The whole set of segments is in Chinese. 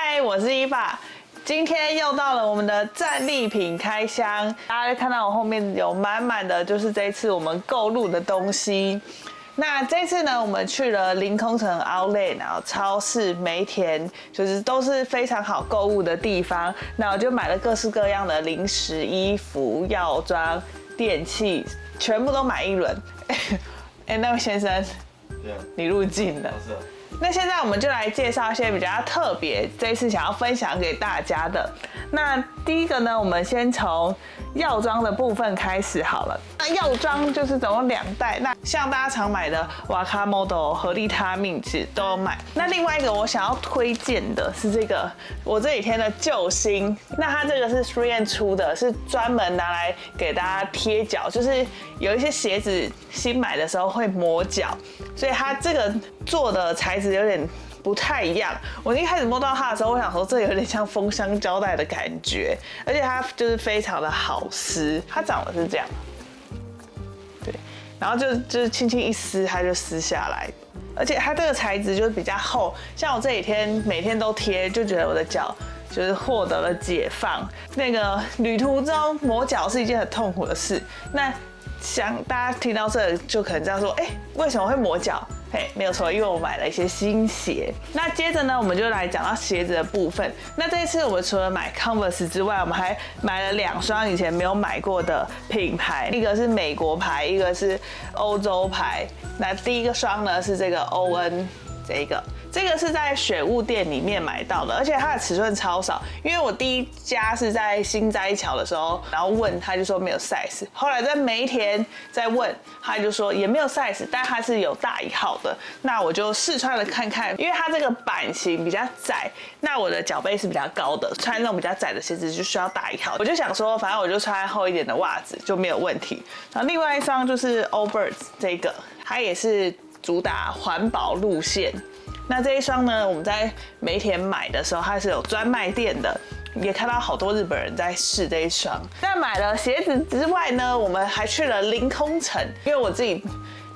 嗨，我是伊爸，今天又到了我们的战利品开箱。大家看到我后面有满满的，就是这一次我们购入的东西。那这次呢，我们去了临空城 Outlet， 然后超市、梅田，就是都是非常好购物的地方。那我就买了各式各样的零食、衣服、药妆、电器，全部都买一轮。哎，那位先生，你入境了。那现在我们就来介绍一些比较特别，这一次想要分享给大家的。那第一个呢，我们先从药妆的部分开始好了。那药妆就是总共2袋，那像大家常买的瓦卡莫多、和利他命其实都有买。那另外一个我想要推荐的是这个我这几天的救星，那它这个是 3M 出的，是专门拿来给大家贴脚，就是有一些鞋子新买的时候会磨脚，所以它这个做的材质有点不太一样。我一开始摸到它的时候，我想说这有点像封箱胶带的感觉，而且它就是非常的好撕，它长得是这样，对，然后就是轻轻一撕它就撕下来，而且它这个材质就是比较厚，像我这几天每天都贴，就觉得我的脚就是获得了解放。那个旅途中磨脚是一件很痛苦的事，那想大家听到这就可能这样说，为什么会磨脚？没有错，因为我买了一些新鞋。那接着呢，我们就来讲到鞋子的部分。那这一次我们除了买 Converse 之外，我们还买了2双以前没有买过的品牌，一个是美国牌，一个是欧洲牌。那第一个双呢是这个 ON 这个是在选物店里面买到的，而且它的尺寸超少。因为我第一家是在新斋桥的时候，然后问他就说没有 size， 后来在梅田再问，他就说也没有 size， 但它是有大1号的。那我就试穿了看看，因为它这个版型比较窄，那我的脚背是比较高的，穿那种比较窄的鞋子就需要大1号。我就想说，反正我就穿厚一点的袜子就没有问题。然后另外一双就是 Allbirds 这个，它也是主打环保路线。那这一双呢，我们在梅田买的时候，它是有专卖店的，也看到好多日本人在试这一双。那买了鞋子之外呢，我们还去了临空城，因为我自己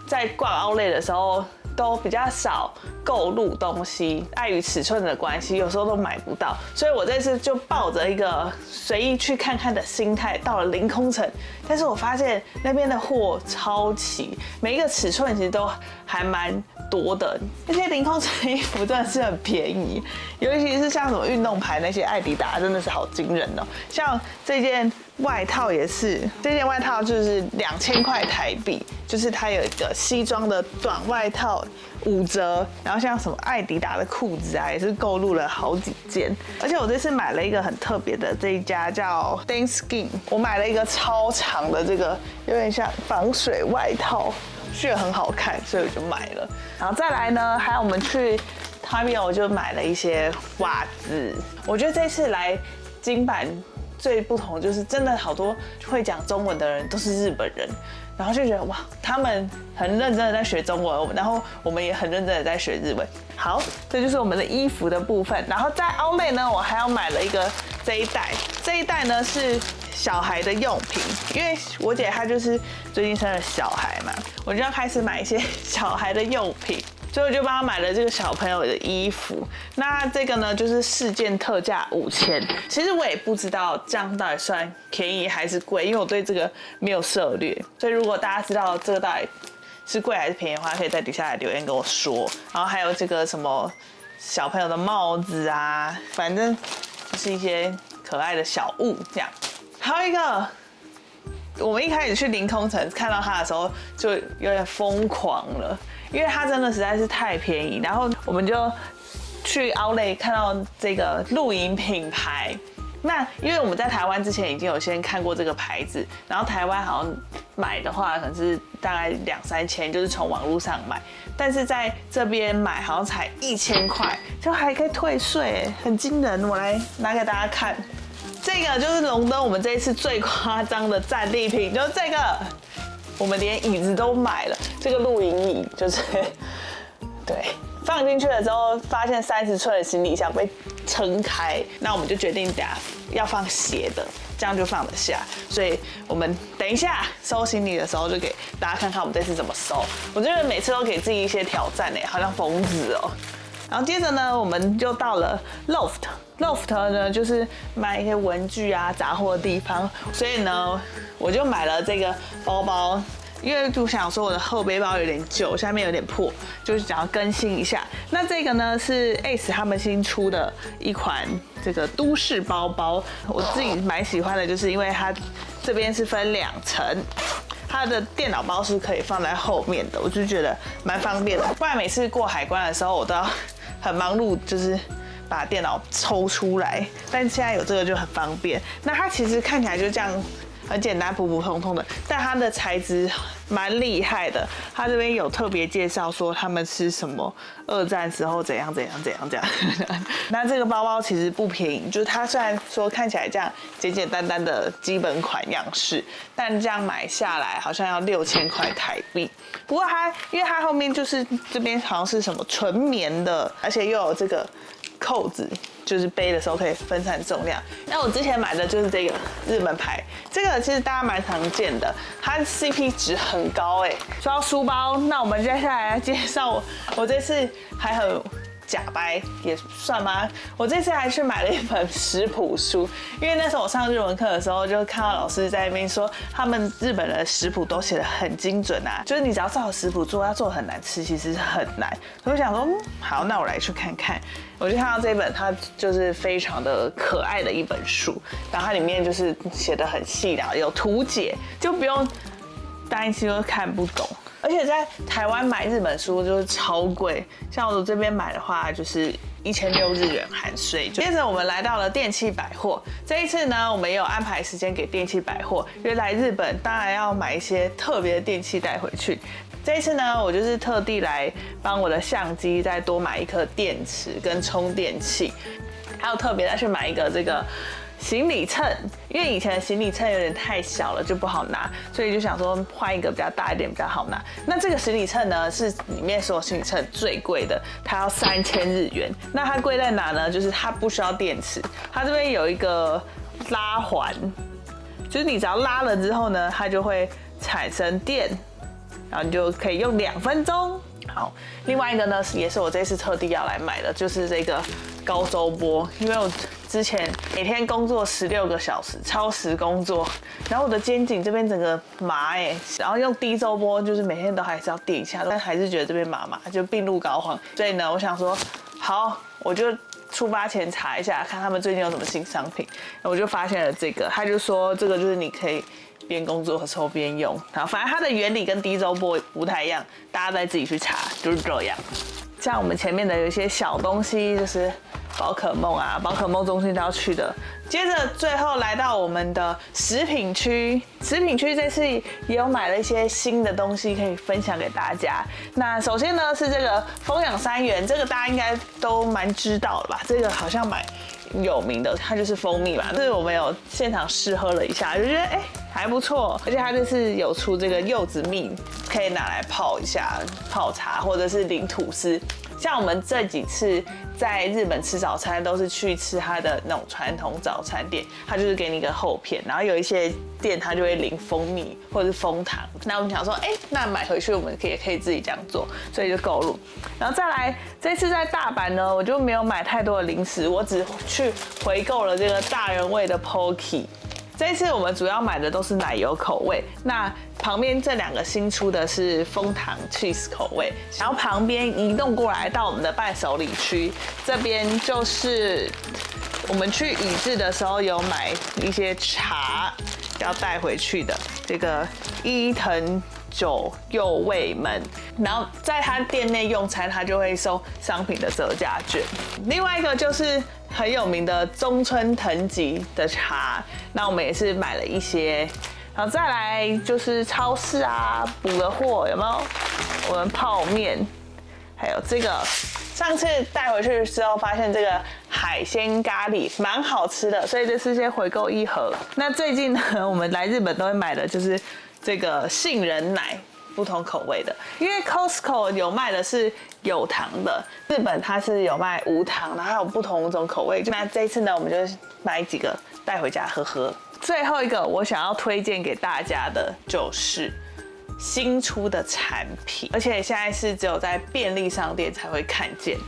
在逛 Outlet 的时候都比较少购入东西，碍于尺寸的关系，有时候都买不到，所以我这次就抱着一个随意去看看的心态到了临空城，但是我发现那边的货超齐，每一个尺寸其实都还蛮多的，那些临空城衣服真的是很便宜，尤其是像什么运动牌那些艾迪达真的是好惊人哦。像这件外套也是，这件外套就是2000块台币，就是它有一个西装的短外套5折，然后像什么艾迪达的裤子啊，也是购入了好几件。而且我这次买了一个很特别的，这一家叫 Danskin， 我买了一个超长的这个有点像防水外套。觉得很好看，所以我就买了。然后再来呢，还有我们去Tamiya，我就买了一些袜子。我觉得这次来金板最不同就是真的好多会讲中文的人都是日本人，然后就觉得哇，他们很认真的在学中文，然后我们也很认真的在学日文。好，这就是我们的衣服的部分。然后在Outlet呢，我还要买了一个这一袋呢是小孩的用品，因为我姐她就是最近生了小孩嘛，我就要开始买一些小孩的用品，所以我就帮她买了这个小朋友的衣服。那这个呢就是4件特价5000，其实我也不知道这样到底算便宜还是贵，因为我对这个没有涉猎，所以如果大家知道这个到底是贵还是便宜的话，可以在底下来留言跟我说。然后还有这个什么小朋友的帽子啊，反正就是一些可爱的小物这样。还有一个，我们一开始去临空城看到它的时候就有点疯狂了，因为它真的实在是太便宜。然后我们就去 Outlet 看到这个露营品牌。那因为我们在台湾之前已经有先看过这个牌子，然后台湾好像买的话可能是大概2-3千，就是从网络上买，但是在这边买好像才1000块，就还可以退税，很惊人。我来拿给大家看。这个就是荣登我们这一次最夸张的战利品，就是这个，我们连椅子都买了。这个露营椅就是，对，放进去了之后，发现30寸的行李箱被撑开，那我们就决定等下要放斜的，这样就放得下。所以我们等一下收行李的时候，就给大家看看我们这次怎么收。我觉得每次都给自己一些挑战好像疯子哦。然后接着呢，我们就到了 Loft 呢，就是卖一些文具啊、杂货的地方，所以呢，我就买了这个包包。因为就想说我的后背包有点旧，下面有点破，就是想要更新一下。那这个呢是 Ace 他们新出的一款这个都市包包，我自己蛮喜欢的，就是因为它这边是分2层，它的电脑包是可以放在后面的，我就觉得蛮方便的。不然每次过海关的时候，我都要很忙碌，就是把电脑抽出来，但现在有这个就很方便。那它其实看起来就这样。很简单，普普通通的，但它的材质蛮厉害的。它这边有特别介绍说他们是什么2战时候怎样。那这个包包其实不便宜，就是它虽然说看起来这样简简单单的基本款样式，但这样买下来好像要6000块台币。不过因为它后面就是这边好像是什么纯棉的，而且又有这个扣子。就是背的时候可以分散重量。那我之前买的就是这个日本牌，这个其实大家蛮常见的，它 CP 值很高哎。说到书包，那我们接下来介绍我这次还很假掰也算吗？我这次还去买了一本食谱书，因为那时候我上日文课的时候，就看到老师在那边说，他们日本的食谱都写得很精准啊，就是你只要照食谱做，要做得很难吃，其实很难。所以我想说，好，那我来去看看。我就看到这本，它就是非常的可爱的一本书，然后它里面就是写得很细啦，有图解，就不用担心说看不懂。而且在台湾买日本书就是超贵，像我这边买的话就是1600日元含税。接着我们来到了电器百货，这一次呢，我们也有安排时间给电器百货，因为来日本当然要买一些特别的电器带回去。这一次呢，我就是特地来帮我的相机再多买一颗电池跟充电器，还有特别再去买一个这个行李秤，因为以前的行李秤有点太小了，就不好拿，所以就想说换一个比较大一点比较好拿。那这个行李秤呢，是里面所有行李秤最贵的，它要3000日元。那它贵在哪呢？就是它不需要电池，它这边有一个拉环，就是你只要拉了之后呢，它就会产生电。然后你就可以用2分钟。好，另外一个呢，也是我这次特地要来买的，就是这个高周波，因为我之前每天工作16个小时，超时工作，然后我的肩颈这边整个麻然后用低周波，就是每天都还是要垫一下，但还是觉得这边麻，就病入膏肓。所以呢，我想说，好，我就出发前查一下，看他们最近有什么新商品，我就发现了这个，他就说这个就是你可以边工作的时候边用，然后反正它的原理跟低周波不太一样，大家再自己去查，就是这样。像我们前面的有一些小东西，就是宝可梦啊，宝可梦中心都要去的。接着最后来到我们的食品区，食品区这次也有买了一些新的东西可以分享给大家。那首先呢是这个风养3元，这个大家应该都蛮知道的吧？这个好像蛮有名的，它就是蜂蜜嘛。就是我们有现场试喝了一下，就觉得还不错，而且它这次有出这个柚子蜜，可以拿来泡一下泡茶，或者是淋吐司。像我们这几次在日本吃早餐，都是去吃它的那种传统早餐店，它就是给你一个厚片，然后有一些店它就会淋蜂蜜或者是蜂糖。那我们想说，那买回去我们也可以自己这样做，所以就购入。然后再来，这次在大阪呢，我就没有买太多的零食，我只去回购了这个大人味的 Pocky。这一次我们主要买的都是奶油口味，那旁边这2个新出的是枫糖 cheese 口味，然后旁边移动过来到我们的伴手礼区，这边就是我们去宇治的时候有买一些茶要带回去的，这个伊藤久右卫门，然后在他店内用餐，他就会收商品的折价券。另外一个就是很有名的中村藤吉的茶，那我们也是买了一些。然后再来就是超市啊补的货，有没有？我们泡面，还有这个上次带回去之后发现这个海鲜咖喱蛮好吃的，所以这次先回购1盒。那最近呢，我们来日本都会买的就是这个杏仁奶，不同口味的，因为 Costco 有卖的是有糖的，日本它是有卖无糖的，还有不同种口味。那这一次呢，我们就买几个带回家喝喝。最后一个我想要推荐给大家的就是新出的产品，而且现在是只有在便利商店才会看见。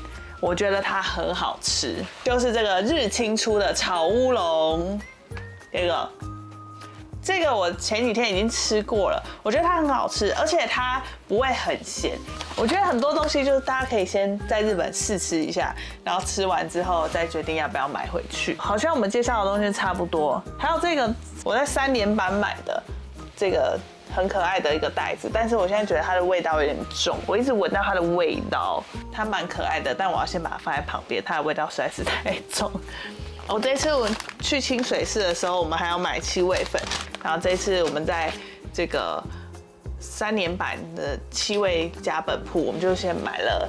我觉得它很好吃，就是这个日清出的炒乌龙，这个我前几天已经吃过了，我觉得它很好吃，而且它不会很咸。我觉得很多东西就是大家可以先在日本试吃一下，然后吃完之后再决定要不要买回去。好像我们介绍的东西差不多，还有这个我在3连版买的这个很可爱的一个袋子，但是我现在觉得它的味道有点重，我一直闻到它的味道，它蛮可爱的，但我要先把它放在旁边，它的味道实在是太重。我这次我去清水寺的时候，我们还要买七味粉，然后这次我们在这个3连版的七味加本铺，我们就先买了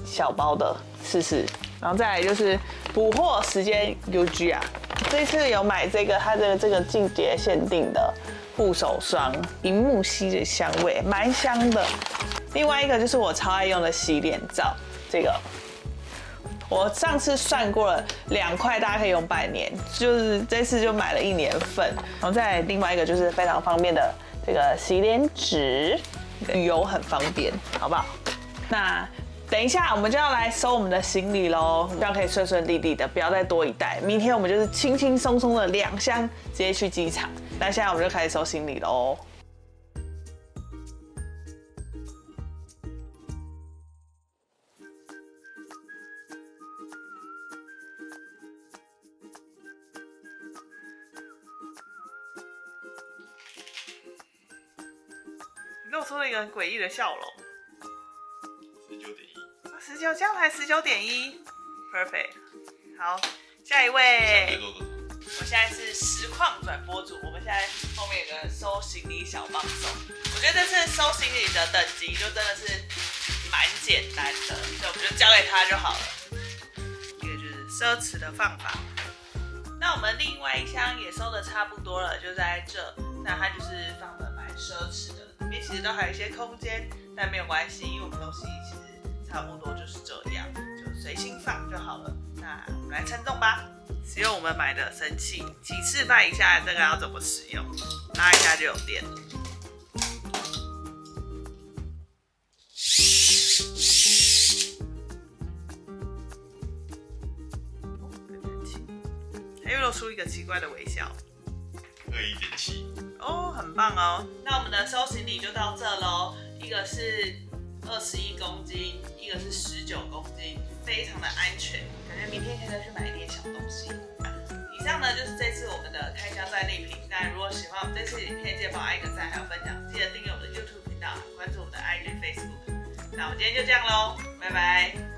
小包的试试，然后再来就是补货时间 UG 啊，这次有买这个它的这个季节限定的护手霜，银木烯的香味，蛮香的。另外一个就是我超爱用的洗脸皂，这个。我上次算过了，2块大家可以用半年，就是这次就买了1年份。然后再来另外一个就是非常方便的这个洗脸纸，旅游很方便，好不好？那等一下我们就要来收我们的行李喽，这样可以顺顺利利的，不要再多一袋。明天我们就是轻轻松松的2箱直接去机场。那现在我们就开始收行李喽。露出了一个很诡异的笑容。19.1，19这样才19.1 ，perfect。好，下一位。我现在是实况转播组，我们现在后面有个收行李小帮手。我觉得这次收行李的等级就真的是蛮简单的，所以我们就交给他就好了。这个就是奢侈的放法。那我们另外一箱也收的差不多了，就在这。那它就是放的蛮奢侈的。里面其实都还有一些空间，但没有关系，因为我们东西其实差不多就是这样，就随心放就好了。那我们来称重吧，使用我们买的神器，请示范一下这个要怎么使用，拉一下就有电。它又露出一个奇怪的微笑。21.7。哦，很棒哦！那我们的收行李就到这喽。一个是21公斤，一个是19公斤，非常的安全，感觉明天可以再去买一点小东西。以上呢就是这次我们的开箱战利品。那如果喜欢我们这次影片，记得帮我按一个赞，还有分享，记得订阅我们的 YouTube 频道，关注我们的 IG、Facebook。那我们今天就这样喽，拜拜。